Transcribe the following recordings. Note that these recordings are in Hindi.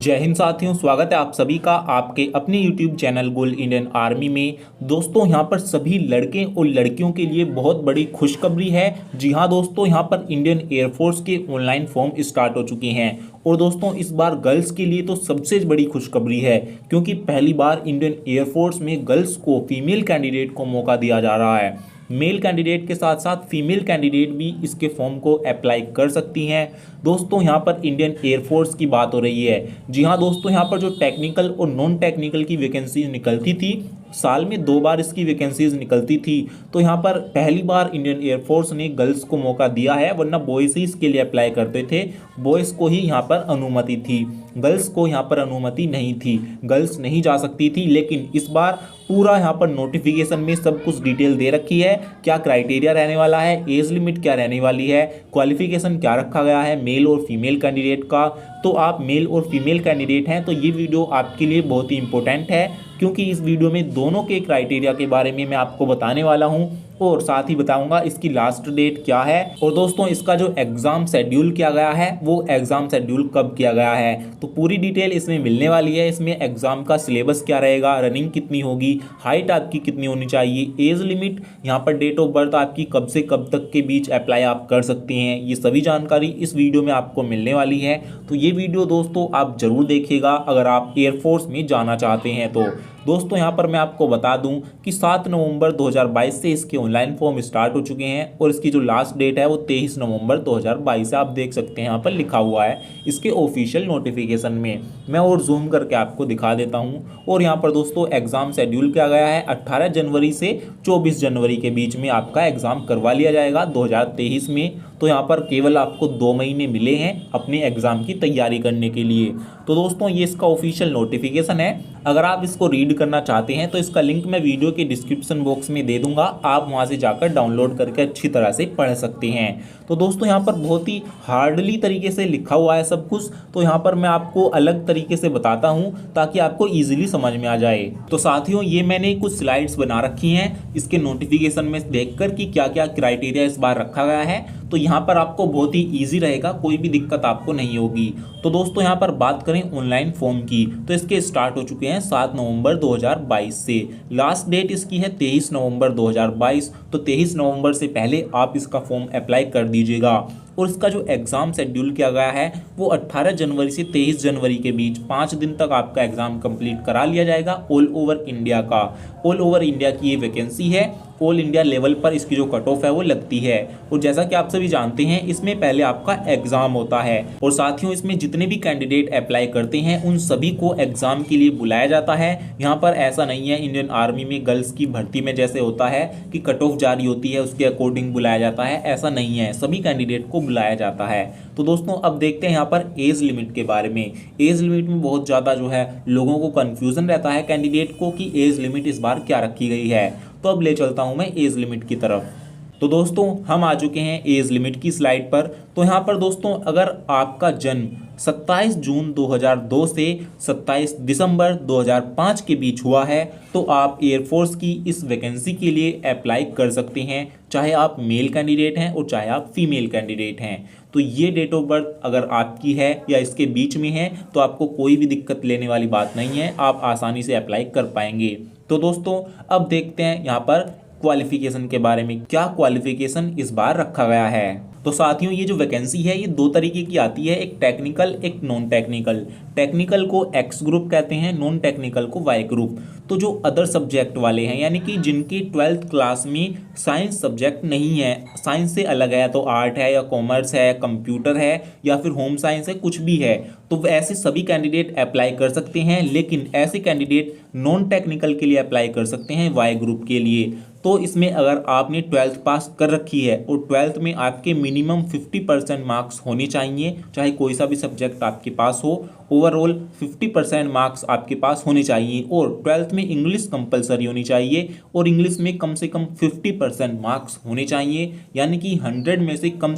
जय हिंद साथियों, स्वागत है आप सभी का आपके अपने YouTube चैनल गोल इंडियन आर्मी में। दोस्तों यहाँ पर सभी लड़के और लड़कियों के लिए बहुत बड़ी खुशखबरी है। जी हाँ दोस्तों, यहाँ पर इंडियन एयरफोर्स के ऑनलाइन फॉर्म स्टार्ट हो चुके हैं। और दोस्तों इस बार गर्ल्स के लिए तो सबसे बड़ी खुशखबरी है, क्योंकि पहली बार इंडियन एयरफोर्स में गर्ल्स को फीमेल कैंडिडेट को मौका दिया जा रहा है। मेल कैंडिडेट के साथ साथ फीमेल कैंडिडेट भी इसके फॉर्म को अप्लाई कर सकती हैं। दोस्तों यहाँ पर इंडियन एयरफोर्स की बात हो रही है। जी हाँ दोस्तों, यहाँ पर जो टेक्निकल और नॉन टेक्निकल की वैकेंसी निकलती थी, साल में 2 बार इसकी वैकेंसीज निकलती थी, तो यहाँ पर पहली बार इंडियन एयरफोर्स ने गर्ल्स को मौका दिया है। वरना बॉयज ही इसके लिए अप्लाई करते थे, बॉयज़ को ही यहाँ पर अनुमति थी, गर्ल्स को यहाँ पर अनुमति नहीं थी, गर्ल्स नहीं जा सकती थी। लेकिन इस बार पूरा यहाँ पर नोटिफिकेशन में सब कुछ डिटेल दे रखी है। क्या क्राइटेरिया रहने वाला है, एज लिमिट क्या रहने वाली है, क्वालिफिकेशन क्या रखा गया है मेल और फीमेल कैंडिडेट का। तो आप मेल और फीमेल कैंडिडेट हैं तो ये वीडियो आपके लिए बहुत ही इंपॉर्टेंट है, क्योंकि इस वीडियो में दोनों के क्राइटेरिया के बारे में मैं आपको बताने वाला हूं और साथ ही बताऊंगा इसकी लास्ट डेट क्या है। और दोस्तों इसका जो एग्ज़ाम शेड्यूल किया गया है वो एग्ज़ाम शेड्यूल कब किया गया है, तो पूरी डिटेल इसमें मिलने वाली है। इसमें एग्ज़ाम का सिलेबस क्या रहेगा, रनिंग कितनी होगी, हाइट आपकी कितनी होनी चाहिए, एज लिमिट, यहाँ पर डेट ऑफ बर्थ आपकी कब से कब तक के बीच अप्लाई आप कर सकते हैं, ये सभी जानकारी इस वीडियो में आपको मिलने वाली है। तो ये वीडियो दोस्तों आप ज़रूर देखिएगा अगर आप एयरफोर्स में जाना चाहते हैं तो। दोस्तों यहाँ पर मैं आपको बता दूं कि 7 नवंबर 2022 से इसके ऑनलाइन फॉर्म स्टार्ट हो चुके हैं और इसकी जो लास्ट डेट है वो 23 नवंबर 2022 है। आप देख सकते हैं यहाँ पर लिखा हुआ है इसके ऑफिशियल नोटिफिकेशन में। मैं और जूम करके आपको दिखा देता हूँ। और यहाँ पर दोस्तों एग्ज़ाम शेड्यूल किया गया है 18 जनवरी से 24 जनवरी के बीच में आपका एग्ज़ाम करवा लिया जाएगा 2023 में। तो यहाँ पर केवल आपको 2 महीने मिले हैं अपने एग्ज़ाम की तैयारी करने के लिए। तो दोस्तों ये इसका ऑफिशियल नोटिफिकेशन है। अगर आप इसको रीड करना चाहते हैं तो इसका लिंक मैं वीडियो के डिस्क्रिप्शन बॉक्स में दे दूंगा, आप वहां से जाकर डाउनलोड करके अच्छी तरह से पढ़ सकते हैं। तो दोस्तों यहाँ पर बहुत ही हार्डली तरीके से लिखा हुआ है सब कुछ, तो यहाँ पर मैं आपको अलग तरीके से बताता हूँ ताकि आपको ईजिली समझ में आ जाए। तो साथियों ये मैंने कुछ स्लाइड्स बना रखी हैं इसके नोटिफिकेशन में देखकर कि क्या क्या क्राइटेरिया इस बार रखा गया है, तो यहाँ पर आपको बहुत ही ईजी रहेगा, कोई भी दिक्कत आपको नहीं होगी। तो दोस्तों यहाँ पर बात करें ऑनलाइन फॉर्म की, तो इसके स्टार्ट हो चुके हैं 7 नवंबर 2022 से। लास्ट डेट इसकी है 23 नवंबर 2022, तो 23 नवंबर से पहले आप इसका फॉर्म अप्लाई कर दीजिएगा। और इसका जो एग्ज़ाम शेड्यूल किया गया है वो 18 जनवरी से 23 जनवरी के बीच 5 दिन तक आपका एग्ज़ाम कंप्लीट करा लिया जाएगा ऑल ओवर इंडिया का। ऑल ओवर इंडिया की ये वैकेंसी है, ऑल इंडिया लेवल पर इसकी जो कट ऑफ है वो लगती है। और जैसा कि आप सभी जानते हैं इसमें पहले आपका एग्ज़ाम होता है। और साथियों इसमें जितने भी कैंडिडेट अप्लाई करते हैं उन सभी को एग्ज़ाम के लिए बुलाया जाता है। यहाँ पर ऐसा नहीं है इंडियन आर्मी में गर्ल्स की भर्ती में जैसे होता है कि कट ऑफ जारी होती है उसके अकॉर्डिंग बुलाया जाता है, ऐसा नहीं है, सभी कैंडिडेट को बुलाया जाता है। तो दोस्तों अब देखते हैं यहाँ पर एज लिमिट के बारे में। एज लिमिट में बहुत ज़्यादा जो है लोगों को कन्फ्यूज़न रहता है कैंडिडेट को कि एज लिमिट इस बार क्या रखी गई है। तो अब ले चलता हूं मैं एज लिमिट की तरफ। तो दोस्तों हम आ चुके हैं एज लिमिट की स्लाइड पर। तो यहाँ पर दोस्तों अगर आपका जन्म 27 जून 2002 से 27 दिसंबर 2005 के बीच हुआ है तो आप एयरफोर्स की इस वैकेंसी के लिए अप्लाई कर सकते हैं, चाहे आप मेल कैंडिडेट हैं और चाहे आप फीमेल कैंडिडेट हैं। तो ये डेट ऑफ बर्थ अगर आपकी है या इसके बीच में है तो आपको कोई भी दिक्कत लेने वाली बात नहीं है, आप आसानी से अप्लाई कर पाएंगे। तो दोस्तों अब देखते हैं यहाँ पर क्वालिफिकेशन के बारे में, क्या क्वालिफिकेशन इस बार रखा गया है। तो साथियों ये जो वैकेंसी है ये 2 तरीके की आती है, एक टेक्निकल एक नॉन टेक्निकल। टेक्निकल को एक्स ग्रुप कहते हैं, नॉन टेक्निकल को वाई ग्रुप। तो जो अदर सब्जेक्ट वाले हैं यानी कि जिनकी 12th क्लास में साइंस सब्जेक्ट नहीं है, साइंस से अलग है, तो आर्ट है या कॉमर्स है, कंप्यूटर है या फिर होम साइंस है, कुछ भी है, तो ऐसे सभी कैंडिडेट अप्लाई कर सकते हैं। लेकिन ऐसे कैंडिडेट नॉन टेक्निकल के लिए अप्लाई कर सकते हैं वाई ग्रुप के लिए। तो इसमें अगर आपने 12th पास कर रखी है और 12th में आपके मिनिमम 50% मार्क्स होने चाहिए, चाहे कोई सा भी सब्जेक्ट आपके पास हो, ओवरऑल 50% मार्क्स आपके पास होने चाहिए। और 12th में इंग्लिश कंपलसरी होनी चाहिए और इंग्लिश में कम से कम 50% मार्क्स होने चाहिए, यानी कि 100 में से कम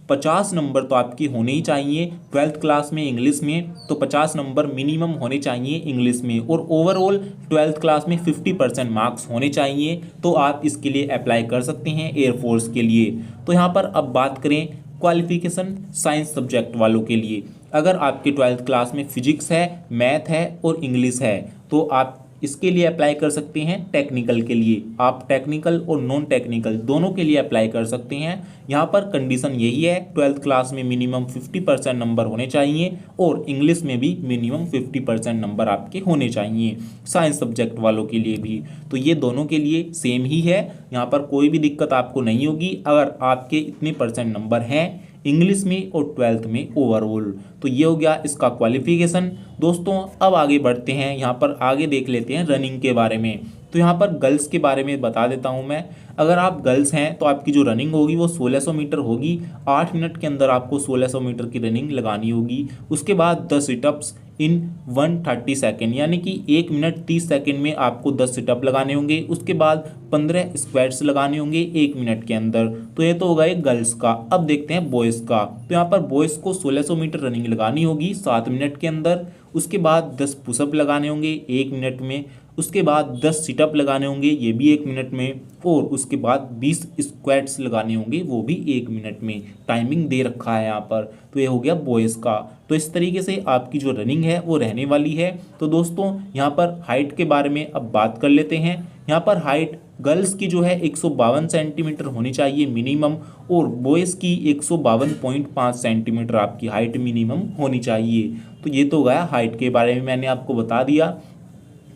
50 नंबर तो आपके होने ही चाहिए। 12th क्लास में इंग्लिश में तो 50 नंबर मिनिमम होने चाहिए इंग्लिश में, और ओवरऑल 12th क्लास में 50% मार्क्स होने चाहिए। तो आप इसके लिए अप्लाई कर सकते हैं एयरफोर्स के लिए। तो यहाँ पर अब बात करें क्वालिफिकेशन साइंस सब्जेक्ट वालों के लिए। अगर आपके 12th क्लास में फिजिक्स है, मैथ है और इंग्लिश है तो आप इसके लिए अप्लाई कर सकते हैं। टेक्निकल के लिए आप टेक्निकल और नॉन टेक्निकल दोनों के लिए अप्लाई कर सकते हैं। यहाँ पर कंडीशन यही है, 12th क्लास में मिनिमम 50% नंबर होने चाहिए और इंग्लिश में भी मिनिमम 50% नंबर आपके होने चाहिए, साइंस सब्जेक्ट वालों के लिए भी। तो ये दोनों के लिए सेम ही है, यहाँ पर कोई भी दिक्कत आपको नहीं होगी अगर आपके इतने परसेंट नंबर हैं इंग्लिश में और 12th में ओवरऑल। तो ये हो गया इसका क्वालिफिकेशन। दोस्तों अब आगे बढ़ते हैं, यहाँ पर आगे देख लेते हैं रनिंग के बारे में। तो यहाँ पर गर्ल्स के बारे में बता देता हूँ मैं। अगर आप गर्ल्स हैं तो आपकी जो रनिंग होगी वो 1600 मीटर होगी। 8 मिनट के अंदर आपको 1600 मीटर की रनिंग लगानी होगी। उसके बाद 10 सिटअप्स इन 130 सेकेंड, यानी कि 1 मिनट 30 सेकेंड में आपको 10 सिटअप लगाने होंगे। उसके बाद 15 स्क्वाट्स लगाने होंगे 1 मिनट के अंदर। तो ये तो होगा एक गर्ल्स का। अब देखते हैं बॉयज़ का। तो यहाँ पर बॉयज़ को 1600 मीटर रनिंग लगानी होगी 7 मिनट के अंदर। उसके बाद 10 पुशअप लगाने होंगे 1 मिनट में। उसके बाद 10 सिटअप लगाने होंगे ये भी 1 मिनट में। और उसके बाद 20 स्क्वाट्स लगाने होंगे वो भी 1 मिनट में। टाइमिंग दे रखा है यहाँ पर। तो ये हो गया बॉयज़ का। तो इस तरीके से आपकी जो रनिंग है वो रहने वाली है। तो दोस्तों यहाँ पर हाइट के बारे में अब बात कर लेते हैं। यहाँ पर हाइट गर्ल्स की जो है 152 सेंटीमीटर होनी चाहिए मिनिमम और बॉयज़ की 152.5 सेंटीमीटर आपकी हाइट मिनिमम होनी चाहिए। तो ये तो गया हाइट के बारे में मैंने आपको बता दिया।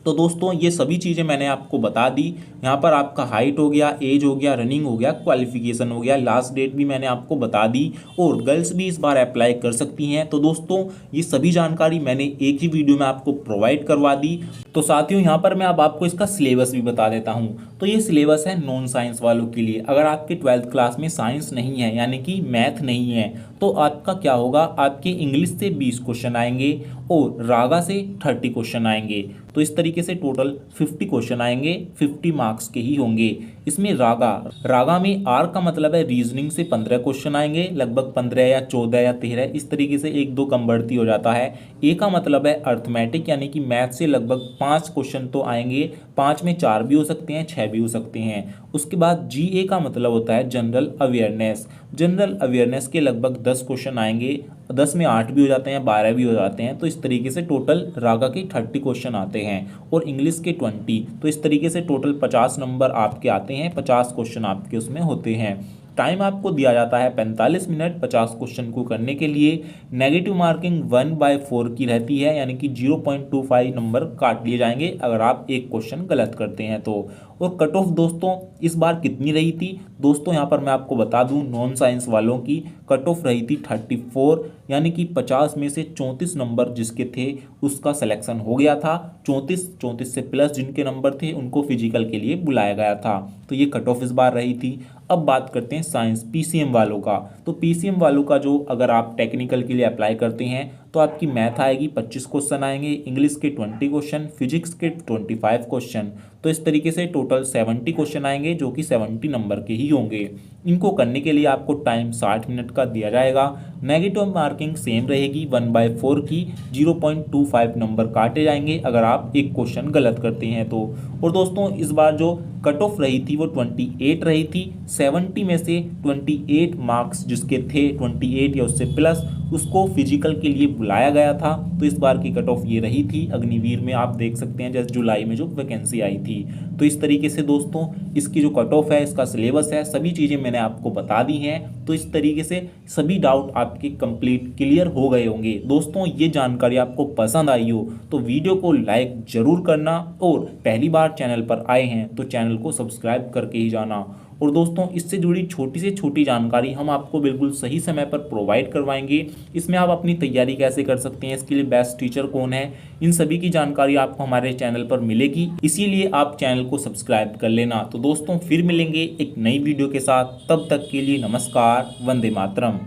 तो दोस्तों ये सभी चीज़ें मैंने आपको बता दी। यहाँ पर आपका हाइट हो गया, एज हो गया, रनिंग हो गया, क्वालिफिकेशन हो गया, लास्ट डेट भी मैंने आपको बता दी और गर्ल्स भी इस बार अप्लाई कर सकती हैं। तो दोस्तों ये सभी जानकारी मैंने एक ही वीडियो में आपको प्रोवाइड करवा दी। तो साथियों यहाँ पर मैं अब आपको इसका सिलेबस भी बता देता हूँ। तो ये सिलेबस है नॉन साइंस वालों के लिए। अगर आपके 12th क्लास में साइंस नहीं है यानी कि मैथ नहीं है तो आपका क्या होगा, आपके इंग्लिश से 20 क्वेश्चन आएंगे और रागा से 30 क्वेश्चन आएंगे। तो इस तरीके से टोटल 50 क्वेश्चन आएंगे, 50 मार्क्स के ही होंगे। इसमें रागा में आर का मतलब है रीजनिंग से 15 क्वेश्चन आएंगे, लगभग 15 या 14 या 13, इस तरीके से 1-2 कम बढ़ती हो जाता है। ए का मतलब है अर्थमेटिक यानी कि मैथ से लगभग 5 क्वेश्चन तो आएंगे, 5 में 4 भी हो सकते हैं, 6 भी हो सकते हैं। उसके बाद GA का मतलब होता है जनरल अवेयरनेस। जनरल अवेयरनेस के लगभग 10 क्वेश्चन आएंगे, 10 में 8 भी हो जाते हैं, 12 भी हो जाते हैं। तो इस तरीके से टोटल रागा के 30 क्वेश्चन आते हैं और इंग्लिश के 20। तो इस तरीके से टोटल 50 नंबर आपके आते हैं, 50 क्वेश्चन आपके उसमें होते हैं। टाइम आपको दिया जाता है 45 मिनट 50 क्वेश्चन को करने के लिए। नेगेटिव मार्किंग 1/4 की रहती है, यानी कि 0.25 नंबर काट लिए जाएंगे अगर आप एक क्वेश्चन गलत करते हैं तो। और कट ऑफ दोस्तों इस बार कितनी रही थी दोस्तों, यहाँ पर मैं आपको बता दूं, नॉन साइंस वालों की कट ऑफ रही थी 34, यानी कि 50 में से 34 नंबर जिसके थे उसका सिलेक्शन हो गया था। 34 से प्लस जिनके नंबर थे उनको फिजिकल के लिए बुलाया गया था। तो ये कट ऑफ इस बार रही थी। अब बात करते हैं साइंस PCM वालों का। तो PCM वालों का जो अगर आप टेक्निकल के लिए अप्लाई करते हैं तो आपकी मैथ आएगी 25 क्वेश्चन आएंगे, इंग्लिश के 20 क्वेश्चन, फिजिक्स के 25 क्वेश्चन। तो इस तरीके से टोटल 70 क्वेश्चन आएंगे जो कि 70 नंबर के ही होंगे। इनको करने के लिए आपको टाइम 60 मिनट का दिया जाएगा। नेगेटिव मार्किंग सेम रहेगी 1/4 की, 0.25 नंबर काटे जाएंगे अगर आप एक क्वेश्चन गलत करते हैं तो। और दोस्तों इस बार जो कट ऑफ रही थी वो 28 रही थी। 70 में से 28 मार्क्स जिसके थे 28 या उससे प्लस उसको फिजिकल के लिए बुलाया गया था। तो इस बार की कट ऑफ ये रही थी। अग्निवीर में आप देख सकते हैं जैसे जुलाई में जो वैकेंसी आई थी। तो इस तरीके से दोस्तों इसकी जो कट ऑफ है, इसका सिलेबस है, सभी चीज़ें मैंने आपको बता दी हैं। तो इस तरीके से सभी डाउट आपके कंप्लीट क्लियर हो गए होंगे। दोस्तों ये जानकारी आपको पसंद आई हो तो वीडियो को लाइक जरूर करना और पहली बार चैनल पर आए हैं तो चैनल को सब्सक्राइब करके ही जाना। और दोस्तों इससे जुड़ी छोटी से छोटी जानकारी हम आपको बिल्कुल सही समय पर प्रोवाइड करवाएंगे। इसमें आप अपनी तैयारी कैसे कर सकते हैं, इसके लिए बेस्ट टीचर कौन है, इन सभी की जानकारी आपको हमारे चैनल पर मिलेगी। इसीलिए आप चैनल को सब्सक्राइब कर लेना। तो दोस्तों फिर मिलेंगे एक नई वीडियो के साथ, तब तक के लिए नमस्कार, वंदे मातरम।